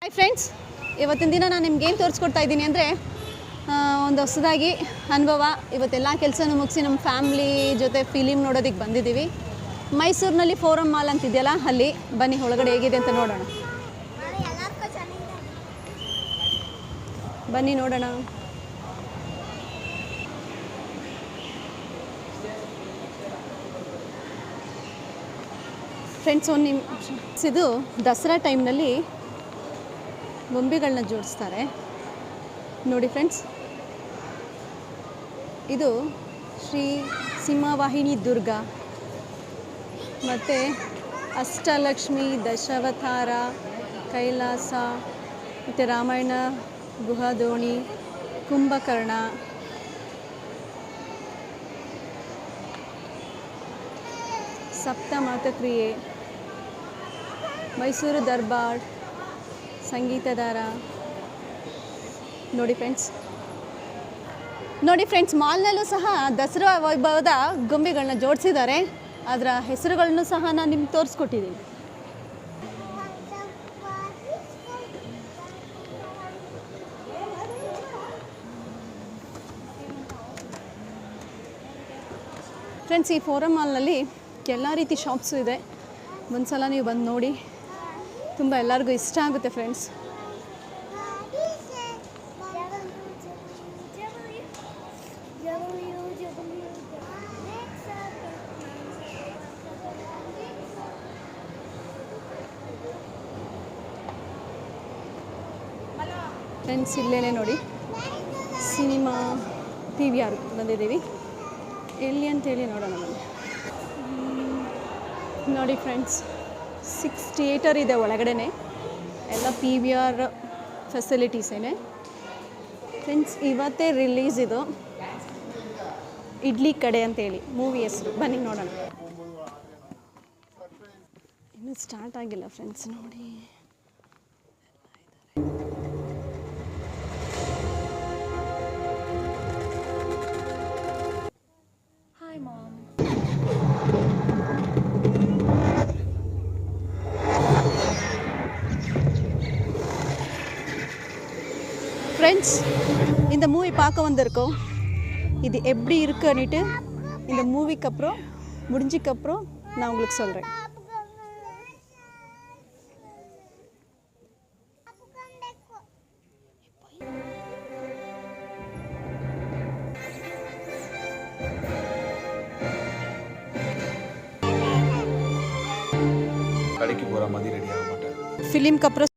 Hi friends, ಇವತ್ತಿನ ದಿನ ನಾನು ನಿಮ್ಗೆ ಏನು ತೋರಿಸ್ಕೊಡ್ತಾ ಇದ್ದೀನಿ ಅಂದರೆ ಒಂದು ಹೊಸದಾಗಿ ಅನುಭವ. ಇವತ್ತೆಲ್ಲ ಕೆಲಸನೂ ಮುಗಿಸಿ ನಮ್ಮ ಫ್ಯಾಮ್ಲಿ ಜೊತೆ ಫಿಲಿಮ್ ನೋಡೋದಕ್ಕೆ ಬಂದಿದ್ದೀವಿ. ಮೈಸೂರಿನಲ್ಲಿ ಫೋರಮ್ ಮಾಲ್ ಅಂತಿದೆಯಲ್ಲ, ಅಲ್ಲಿ ಬನ್ನಿ ಒಳಗಡೆ ಹೇಗಿದೆ ಅಂತ ನೋಡೋಣ. ಬನ್ನಿ ನೋಡೋಣ. ಫ್ರೆಂಡ್ಸ್, ಒಂದು ನಿಮಿಷ. ಇದು ದಸರಾ ಟೈಮ್ನಲ್ಲಿ ಗೊಂಬೆಗಳನ್ನ ಜೋಡಿಸ್ತಾರೆ ನೋಡಿ ಫ್ರೆಂಡ್ಸ್. ಇದು ಶ್ರೀ ಸಿಂಹವಾಹಿನಿ ದುರ್ಗಾ ಮತ್ತು ಅಷ್ಟಲಕ್ಷ್ಮಿ, ದಶಾವತಾರ, ಕೈಲಾಸ ಮತ್ತು ರಾಮಾಯಣ ಗುಹಾದೋಣಿ, ಕುಂಭಕರ್ಣ, ಸಪ್ತಮಾತಕ್ರಿಯೆ, ಮೈಸೂರು ದರ್ಬಾರ್, ಸಂಗೀತದಾರ. ನೋಡಿ ಫ್ರೆಂಡ್ಸ್, ಮಾಲ್ನಲ್ಲೂ ಸಹ ದಸರಾ ವೈಭವದ ಗೊಂಬೆಗಳನ್ನ ಜೋಡಿಸಿದ್ದಾರೆ. ಅದರ ಹೆಸರುಗಳನ್ನು ಸಹ ನಾನು ನಿಮ್ಗೆ ತೋರಿಸ್ಕೊಟ್ಟಿದ್ದೀನಿ. ಫ್ರೆಂಡ್ಸ್, ಈ ಫೋರಮ್ ಮಾಲ್ನಲ್ಲಿ ಎಲ್ಲ ರೀತಿ ಶಾಪ್ಸು ಇದೆ. ಒಂದು ಸಲ ನೀವು ಬಂದು ನೋಡಿ, ತುಂಬ ಎಲ್ಲರಿಗೂ ಇಷ್ಟ ಆಗುತ್ತೆ ಫ್ರೆಂಡ್ಸ್. ಫ್ರೆಂಡ್ಸ್, ಇಲ್ಲೇನೆ ನೋಡಿ, ಸಿನಿಮಾ PVR ಬಂದಿದ್ದೀವಿ. ಎಲ್ಲಿ ಅಂತೇಳಿ ನೋಡೋಣ ಬನ್ನಿ. ನೋಡಿ ಫ್ರೆಂಡ್ಸ್, 6 ಥಿಯೇಟರ್ ಇದೆ ಒಳಗಡೆ, ಎಲ್ಲ PVR ಫೆಸಿಲಿಟೀಸೇನೆ ಫ್ರೆಂಡ್ಸ್. ಇವತ್ತೇ ರಿಲೀಸ್ ಇದು, ಇಡ್ಲಿ ಕಡೆ ಅಂತೇಳಿ ಮೂವಿ ಹೆಸರು. ಬನ್ನಿ ನೋಡೋಣ. ಇನ್ನೂ ಸ್ಟಾರ್ಟ್ ಆಗಿಲ್ಲ ಫ್ರೆಂಡ್ಸ್, ನೋಡಿ. Hi ma'am. ஃப்ரெண்ட்ஸ், இந்த மூவி பார்க்க வந்திருக்கோம். இது எப்படி இருக்குன்னுட்டு இந்த மூவிக்கு அப்புறம் முடிஞ்சதுக்கப்புறம் நான் உங்களுக்கு சொல்கிறேன். கடைக்கு போகிற மாதிரி ரெடி ஆக மாட்டேன். ஃபிலிம்க்கு அப்புறம்